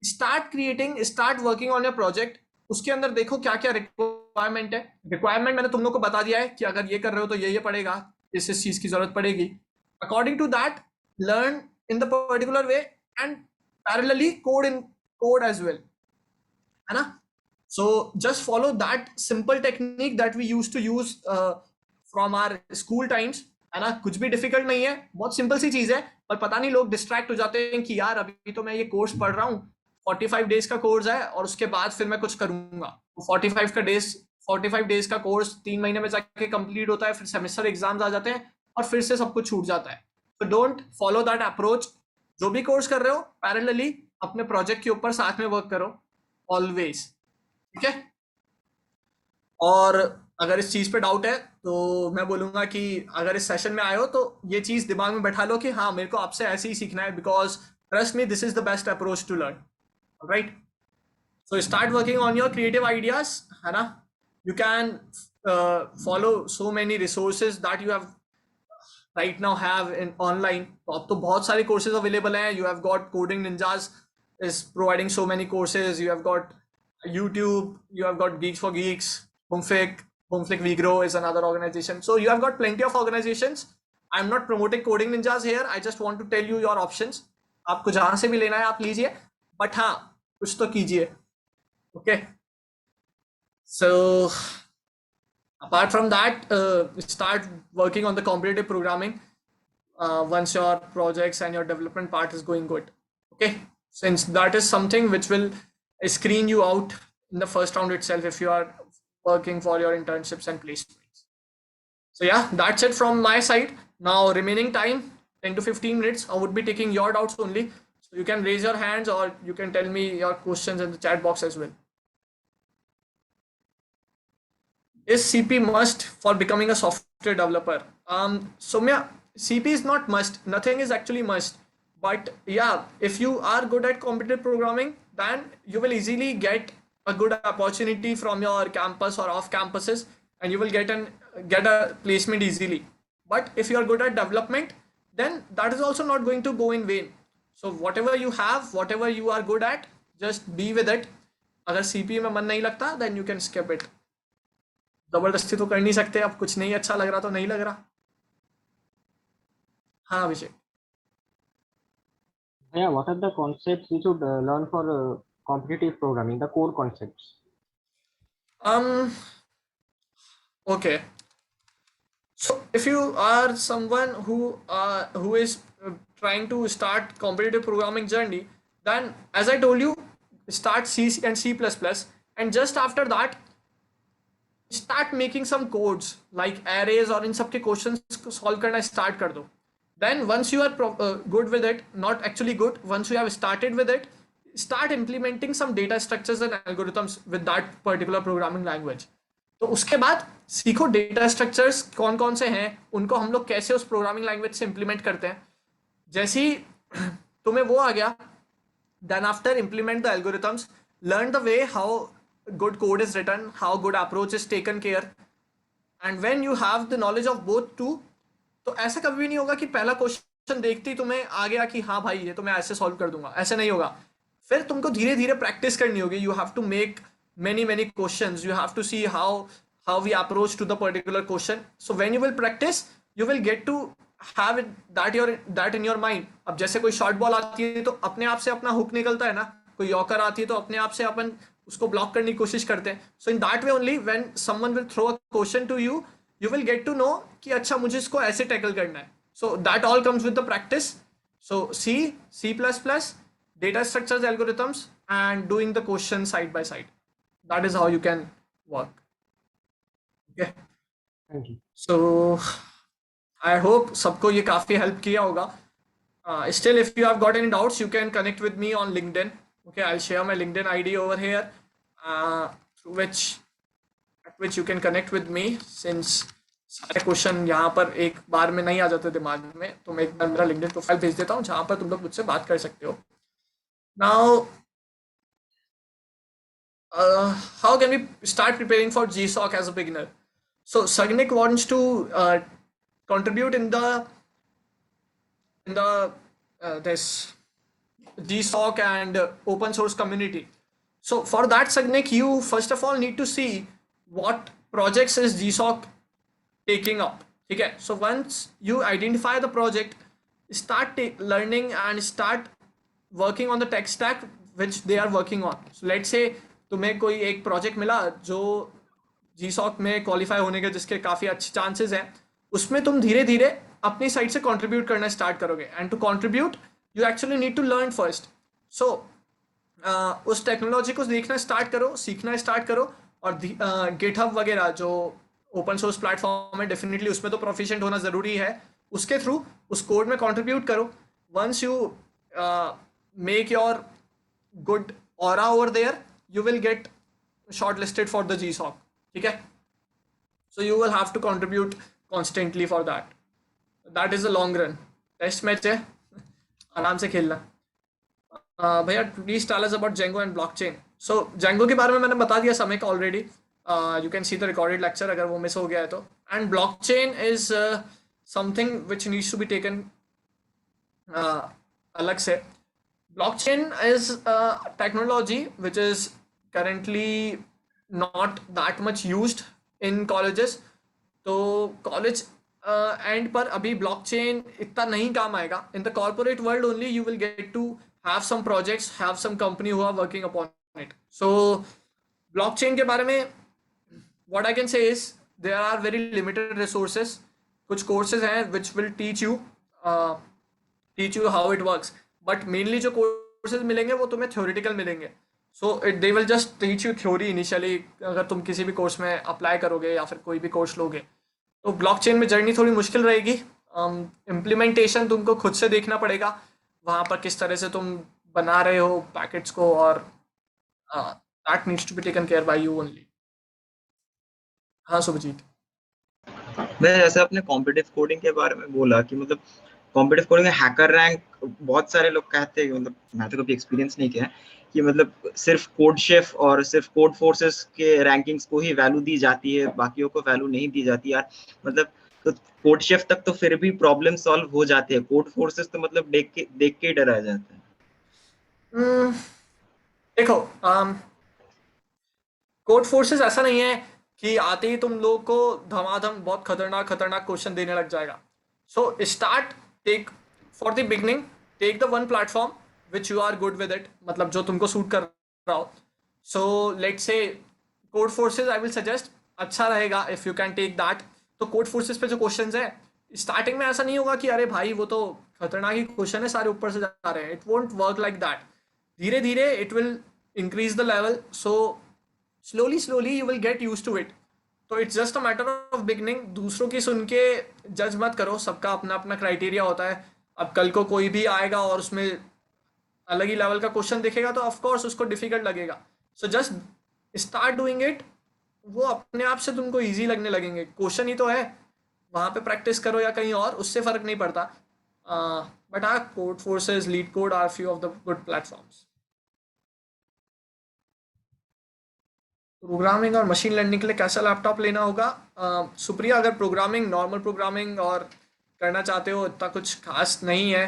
start creating, start working on your project. उसके अंदर देखो क्या क्या रिक्वायरमेंट है. रिक्वायरमेंट मैंने तुम लोग को बता दिया है कि अगर ये कर रहे हो तो ये पड़ेगा, इस चीज की जरूरत पड़ेगी. According to that learn in the particular way and parallelly code as well, है ना. So just follow that simple technique that we use to use from our school times, है ना. कुछ भी डिफिकल्ट नहीं है, बहुत सिंपल सी चीज है, पर पता नहीं लोग डिस्ट्रैक्ट हो जाते हैं कि यार अभी तो मैं ये कोर्स पढ़ रहा हूँ, 45 डेज का कोर्स है और उसके बाद फिर मैं कुछ करूंगा. 45 डेज का कोर्स 3 महीने में जाके कंप्लीट होता है, फिर सेमेस्टर एग्जाम्स आ जाते हैं और फिर से सब कुछ छूट जाता है. तो डोंट फॉलो दैट अप्रोच. जो भी कोर्स कर रहे हो पैरेलली अपने प्रोजेक्ट के ऊपर साथ में वर्क करो ऑलवेज. ठीक है, और अगर इस चीज पे डाउट है तो मैं बोलूंगा कि अगर इस सेशन में आए हो तो ये चीज दिमाग में बैठा लो कि हाँ मेरे को आपसे ऐसे ही सीखना है, because trust me this is the best approach to learn. Right, so start working on your creative ideas, है ना. You can follow so many resources that you have right now have in online. तो अब तो बहुत सारे courses available हैं. You have got Coding Ninjas is providing so many courses. You have got YouTube. You have got Geeks for Geeks. Boomflick Vigro is another organization. So you have got plenty of organizations. I'm not promoting Coding Ninjas here. I just want to tell you your options. आपको जहाँ से भी लेना है आप लीजिए, but हाँ कुछ तो कीजिए. Okay, so apart from that start working on the competitive programming once your projects and your development part is going good. Okay, since that is something which will screen you out in the first round itself if you are working for your internships and placements. So yeah, that's it from my side. Now remaining time 10 to 15 minutes I would be taking your doubts only. So you can raise your hands or you can tell me your questions in the chat box as well. Is CP must for becoming a software developer? Soumya, CP is not must. Nothing is actually must. But yeah, if you are good at competitive programming, then you will easily get a good opportunity from your campus or off campuses, and you will get a placement easily. But if you are good at development, then that is also not going to go in vain. So whatever you have, whatever you are good at, just be with it. अगर CP में मन नहीं लगता, then you can skip it. जबरदस्ती तो कर नहीं सकते, अब कुछ नहीं अच्छा लग रहा तो नहीं लग रहा. हाँ अभिषेक. Yeah, what are the concepts we should learn for competitive programming, the core concepts? Okay. So if you are someone who is trying to start competitive programming journey, then as I told you, start C and C++, and just after that start making some codes like arrays और इन सब के questions को solve करना start कर दो. Then once you are good with it, not actually good, once you have started with it, start implementing some data structures and algorithms with that particular programming language. तो उसके बाद सीखो data structures कौन कौन से हैं, उनको हम लोग कैसे उस प्रोग्रामिंग लैंग्वेज से इम्प्लीमेंट करते हैं. जैसे ही तुम्हें वो आ गया, then after implement the algorithms, learn the way how good code is written, how good approach is taken care, and when you have the knowledge of both two, तो ऐसा कभी भी नहीं होगा कि पहला क्वेश्चन देखते ही तुम्हें आ गया कि हाँ भाई ये तो मैं ऐसे सॉल्व कर दूंगा. ऐसे नहीं होगा. फिर तुमको धीरे धीरे प्रैक्टिस करनी होगी. You have to make many questions. You have to see how we approach to the particular question. So when you will practice, you will get to have it that in your mind. अब जैसे कोई short ball आती है तो अपने आप से अपना हुक निकलता है ना, कोई यॉर्कर आती है तो अपने आप से अपन उसको ब्लॉक करने की कोशिश करते हैं. So in that way only when someone will throw a question to you, you will get to know कि अच्छा मुझे इसको ऐसे टैकल करना है. So that all comes with the practice. So C++, data structures, algorithms, and doing the questions side by side. That is how you can work. Okay. Thank you. So I hope सबको ये काफी help किया होगा. Still, if you have got any doubts, you can connect with me on LinkedIn. Okay, I'll share my LinkedIn ID over here, through which you can connect with me. Since सारे question यहाँ पर एक बार में नहीं आ जाते दिमाग में, तो मैं एक बार मेरा LinkedIn प्रोफाइल भेज देता हूँ जहाँ पर तुम लोग मुझसे बात कर सकते हो. Now, how can we start preparing for GSOC as a beginner? So Sagnik wants to contribute in the this GSOC and open source community. So for that, Sagnik, you first of all need to see what projects is GSOC taking up. Okay, so once you identify the project, start learning and start working on the tech stack which they are working on. So let's say तुम्हें कोई एक project मिला जो GSOC में qualify होने के जिसके काफ़ी अच्छे चांसेस हैं, उसमें तुम धीरे धीरे अपनी साइड से कंट्रीब्यूट करना स्टार्ट करोगे. And to contribute you actually need to learn first. So उस टेक्नोलॉजी को देखना स्टार्ट करो, सीखना स्टार्ट करो, और गिटहब वगैरह जो ओपन सोर्स प्लेटफॉर्म है, डेफिनेटली उसमें तो प्रोफिशिएंट होना ज़रूरी है. उसके थ्रू उस कोड में कंट्रीब्यूट करो. Once you make your good aura over there, you will get shortlisted for the GSOC. ठीक है? So you will have to contribute constantly for that. That is a long run. Test match है, आराम से खेलना. भैया please tell us about Django and blockchain. So Django के बारे में मैंने बता दिया समय का already. You can see the recorded lecture अगर वो मिस हो गया है तो. And blockchain is something which needs to be taken अलग से. Blockchain is a technology which is currently not that much used in colleges. तो college end पर अभी blockchain इतना नहीं काम आएगा. In the corporate world only you will get to have some projects, have some company who are working upon it. So blockchain के बारे में what I can say is there are very limited resources. कुछ courses हैं which will teach you how it works. But mainly जो courses मिलेंगे वो तुम्हें theoretical मिलेंगे. So they will just teach you theory initially. अगर तुम किसी भी कोर्स में अप्लाई करोगे या फिर कोई भी कोर्स लोगे तो ब्लॉकचेन में जर्नी थोड़ी मुश्किल रहेगी. इम्प्लीमेंटेशन तुमको खुद से देखना पड़ेगा, वहाँ पर किस तरह से तुम बना रहे हो पैकेट्स को, और that needs to be taken care by you only. हाँ शुभजीत. मैं जैसे अपने कॉम्पिटिटिव कोडिंग के बारे में बोला कि मतलब कॉम्पिटिटिव कोडिंग में हैकर रैंक बहुत सारे लोग कहते हैं कि मतलब मैं तो कभी एक्सपीरियंस नहीं किया कि मतलब सिर्फ कोड शेफ और सिर्फ कोड फोर्सेस के रैंकिंग्स को ही वैल्यू दी जाती है, बाकियों को वैल्यू नहीं दी जाती यार. मतलब तो कोड शेफ तक तो फिर भी प्रॉब्लम सॉल्व हो जाती है, कोड फोर्सेस तो मतलब देख के डरा जाता है. देखो कोड फोर्सेस ऐसा नहीं है कि आते ही तुम लोग को धमाधम बहुत खतरनाक क्वेश्चन देने लग जाएगा. So start take for the beginning, take the one platform which you are good with it, मतलब जो तुमको सूट कर रहा हो. So let's say Codeforces I will suggest अच्छा रहेगा if you can take that. तो कोड फोर्सेस पे जो क्वेश्चंस है स्टार्टिंग में ऐसा नहीं होगा कि अरे भाई वो तो खतरनाक ही क्वेश्चन है सारे ऊपर से जा रहे हैं. It won't work like that. धीरे धीरे it will increase the level. So slowly you will get used to it. तो it's just a matter of beginning. दूसरों की सुन के जज मत करो, सबका अपना अपना क्राइटेरिया होता है. अब कल को कोई भी आएगा और उसमें अलग ही लेवल का क्वेश्चन दिखेगा तो ऑफ कोर्स उसको डिफिकल्ट लगेगा. So just start doing it. वो अपने आप से तुमको इजी लगने लगेंगे. क्वेश्चन ही तो है, वहाँ पे प्रैक्टिस करो या कहीं और, उससे फर्क नहीं पड़ता. बट हाँ, Codeforces, LeetCode are few of the good platforms. Programming और मशीन लर्निंग के लिए कैसा लैपटॉप लेना होगा? सुप्रिया, अगर प्रोग्रामिंग, नॉर्मल प्रोग्रामिंग और करना चाहते हो, इतना कुछ खास नहीं है,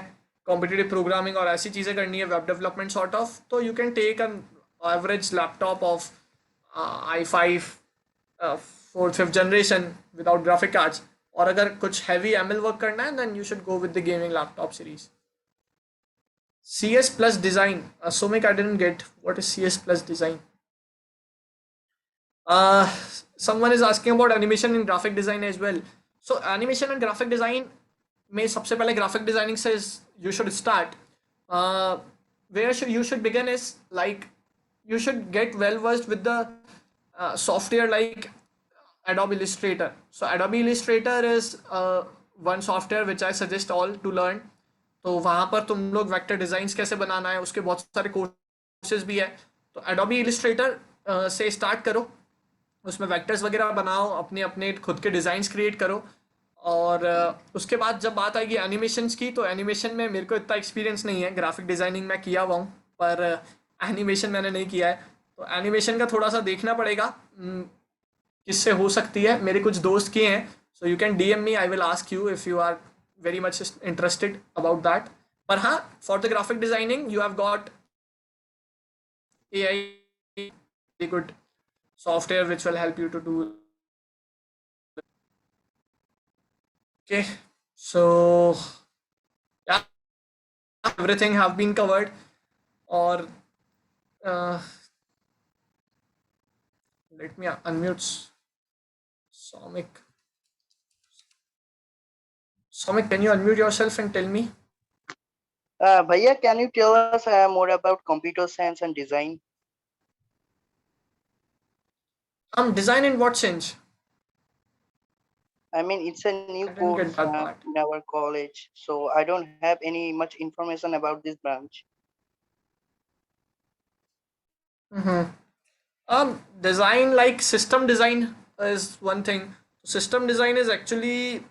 कॉम्पिटिटिव प्रोग्रामिंग और ऐसी चीज़ें करनी है, वेब डेवलपमेंट सॉर्ट ऑफ, तो you can take an average laptop of i5 4th 5th generation without graphic cards. और अगर कुछ हैवी एमएल वर्क करना है then you should go with the gaming laptop series. CS plus design. Somik, I didn't get what is CS plus design. Someone is asking about animation and graphic design as well. So animation and graphic design में सबसे पहले graphic designing से you should start. Where you should begin is like you should get well versed with the software like Adobe Illustrator. So Adobe Illustrator is one software which I suggest all to learn. तो वहाँ पर तुम लोग vector designs कैसे बनाना है उसके बहुत सारे कोर्सेज भी है. तो एडोबी इलिस्ट्रेटर से स्टार्ट करो, उसमें वेक्टर्स वगैरह बनाओ, अपने अपने खुद के डिज़ाइंस क्रिएट करो. और उसके बाद जब बात आएगी एनिमेशंस की, तो एनिमेशन में मेरे को इतना एक्सपीरियंस नहीं है. ग्राफिक डिज़ाइनिंग मैं किया हुआ हूँ पर एनिमेशन मैंने नहीं किया है. तो एनिमेशन का थोड़ा सा देखना पड़ेगा किससे हो सकती है. मेरे कुछ दोस्त किए हैं, so you can DM me, I will ask you if you are very much interested about that. But for the graphic designing you have got AI, very good software which will help you to do. Okay, so yeah, everything have been covered. Or let me unmute Somik. Somik, can you unmute yourself and tell me? Bhaiya, can you tell us more about computer science and design? Design in what sense? I mean, it's a new I didn't get course that part. in our college, so I don't have any much information about this branch. Design like system design is one thing. System design is actually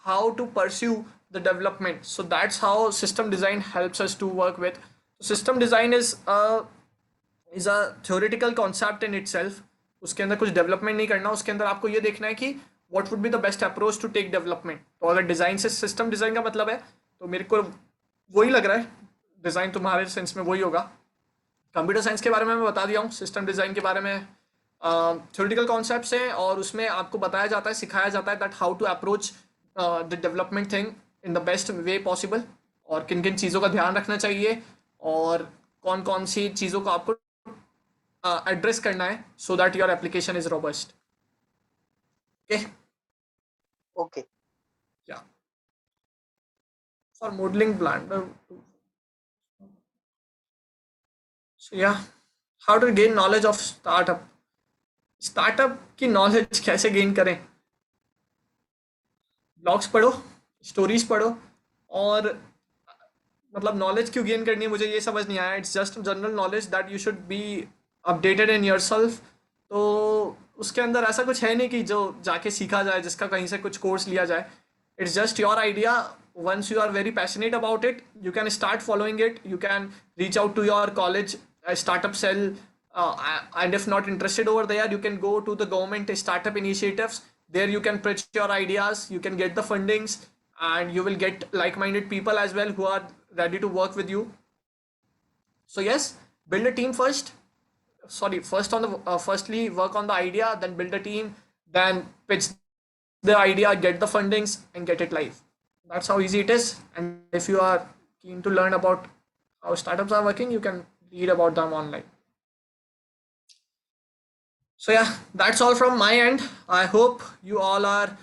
how to pursue the development. So that's how system design helps us to work with. System design is a theoretical concept in itself. उसके अंदर कुछ development नहीं करना, उसके अंदर आपको ये देखना है कि what would be the best approach to take development. तो अगर डिज़ाइन से सिस्टम डिज़ाइन का मतलब है तो मेरे को वही लग रहा है, डिज़ाइन तुम्हारे सेंस में वही होगा. कंप्यूटर साइंस के बारे में मैं बता दिया हूँ. सिस्टम डिज़ाइन के बारे में थ्योरेटिकल कॉन्सेप्ट्स हैं और उसमें आपको बताया जाता है, सिखाया जाता है that how to approach the development thing in the best way possible, और किन किन चीज़ों का ध्यान रखना चाहिए और कौन कौन सी चीज़ों को आपको एड्रेस करना है so that your application is robust. Okay. Yeah. For modeling Blender. So yeah, how to gain knowledge of startup. Startup की नॉलेज कैसे गेन करें? ब्लॉग्स पढ़ो, स्टोरीज पढ़ो, और मतलब नॉलेज क्यों गेन करनी है मुझे ये समझ नहीं आया. It's just general knowledge that you should be updated in yourself. तो उसके अंदर ऐसा कुछ है नहीं कि जो जाके सीखा जाए, जिसका कहीं से कुछ कोर्स लिया जाए. It's just your idea. once you are very passionate about it, you can start following it. You can reach out to your college startup cell, and if not interested over there, you can go to the government startup initiatives. There you can pitch your ideas, you can get the fundings, and you will get like-minded people as well who are ready to work with you. So yes, build a team first. Firstly work on the idea, then build a team, then pitch the idea, get the fundings, and get it live. That's how easy it is. And if you are keen to learn about how startups are working, you can read about them online. So yeah, that's all from my end. I hope you all are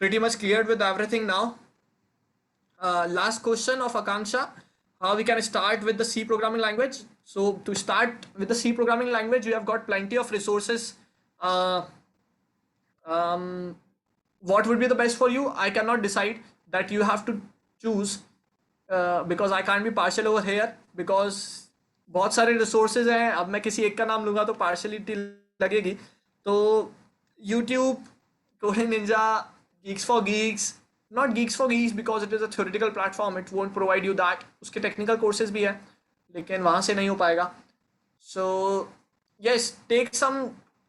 pretty much cleared with everything now. Last question of Akanksha. how we can start with the C programming language. So to start with the C programming language, you have got plenty of resources. What would be the best for you? I cannot decide, that you have to choose, because I can't be partial over here, because बहुत सारे resources हैं. अब मैं किसी एक का नाम लूंगा तो partiality लगेगी. तो YouTube, Coding Ninja, Geeks for Geeks, not Geeks for Geeks because it is a theoretical platform, it won't provide you that. उसके technical courses भी है, लेकिन वहाँ से नहीं हो पाएगा. So yes, take some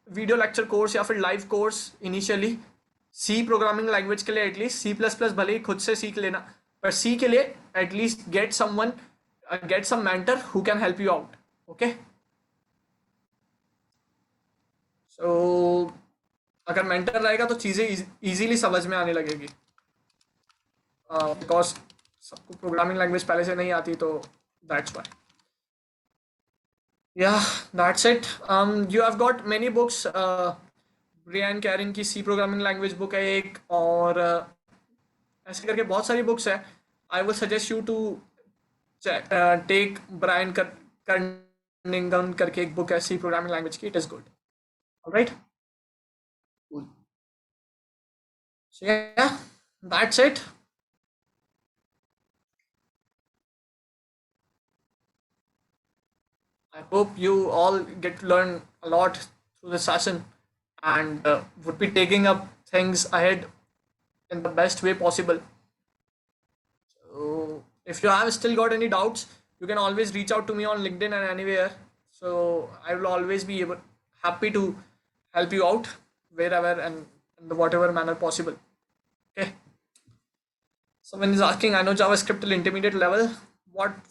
video lecture course या फिर live course initially. C programming language के लिए एटलीस्ट C++ भले ही खुद से सीख लेना, पर C के लिए at least get someone, get some mentor who can help you out. Okay, so अगर मेंटर रहेगा तो चीज़ें इजीली समझ में आने लगेगी, बिकॉज सबको प्रोग्रामिंग लैंग्वेज पहले से नहीं आती, तो that's why. Yeah, that's it. You have got many books. Brian Karin की सी प्रोग्रामिंग लैंग्वेज बुक है एक, और ऐसे करके बहुत सारी बुक्स है. I will suggest you to take Brian Kernighan करके एक बुक है सी प्रोग्रामिंग लैंग्वेज की. It is good. Alright, so yeah, that's it. I hope you all get to learn a lot through this session, and would be taking up things ahead in the best way possible. So if you have still got any doubts, you can always reach out to me on LinkedIn and anywhere. So I will always be happy to help you out wherever and in the whatever manner possible. Okay. Someone is asking, I know JavaScript till intermediate level.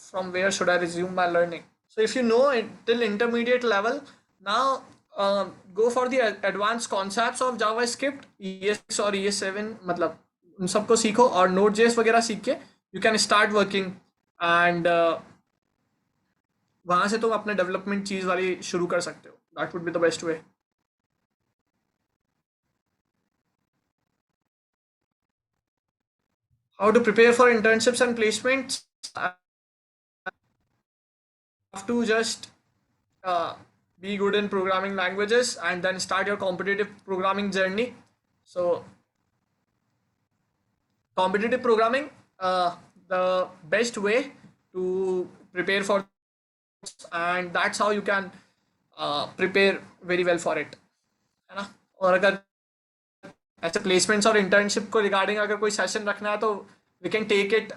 From where should I resume my learning? So if you know it till intermediate level, now go for the advanced concepts of JavaScript, ES6 और ES7, मतलब उन सबको सीखो, और Node.js वगैरह सीख के you can start working, and वहाँ से तुम अपने डेवलपमेंट चीज़ वाली शुरू कर सकते हो. That would be the best way. How to prepare for internships and placements? Have to just be good in programming languages and then start your competitive programming journey. So competitive programming, the best way to prepare for, and that's how you can prepare very well for it, है ना. और अगर ऐसे placements और internship को regarding अगर कोई session रखना है तो we can take it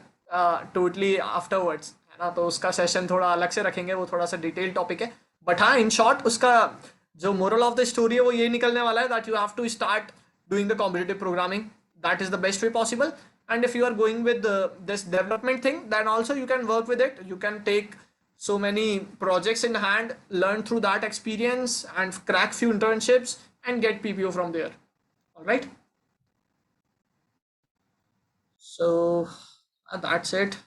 totally afterwards, है ना. तो उसका सेशन थोड़ा अलग से रखेंगे, वो थोड़ा सा डिटेल टॉपिक है. बट हाँ, इन शॉर्ट उसका जो मोरल ऑफ द स्टोरी है वो ये निकलने वाला है, that you have to start doing the competitive programming. That is the best way possible. And if you are going with this development thing, then also you can work with it. You can take so many projects in hand, learn through that experience, and crack few internships and get PPO from there. All right. So that's it.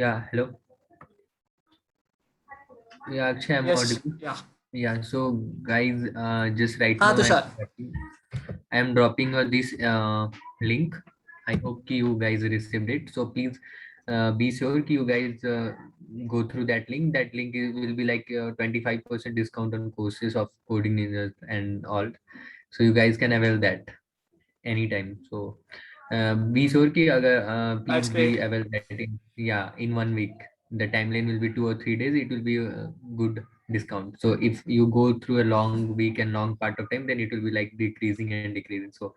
Yeah, hello. Yeah, Akshay, I'm Yes. audible. Yeah. So guys, just right now Tushar. I am dropping this link. I hope you guys received it. So please be sure you guys go through that link. That link will be like 25% discount on courses of Coding Ninjas and all. So you guys can avail that anytime. So be sure ki please be avail that in 1 week. The timeline will be 2 or 3 days. It will be a good discount. So if you go through a long week and long part of time, then it will be like decreasing and decreasing. So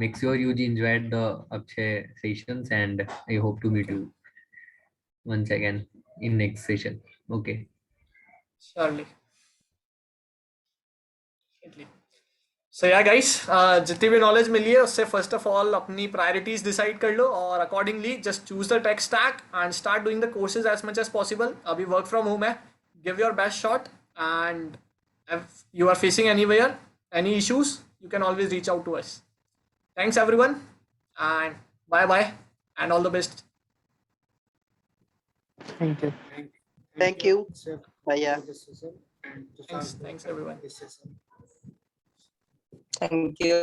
make sure you enjoyed the Akshay sessions, and I hope to meet you once again in next session. Okay. Surely. So yeah guys, जितनी भी knowledge मिली है उससे first of all अपनी priorities decide कर लो, और accordingly just choose the tech stack and start doing the courses as much as possible. अभी वर्क फ्रॉम होम है, give your best shot, and if you are facing anywhere any issues you can always reach out to us. Thanks everyone, and bye bye, and all the best. Thank you. Thank you. Bhaiya. Thanks everyone. Thank you.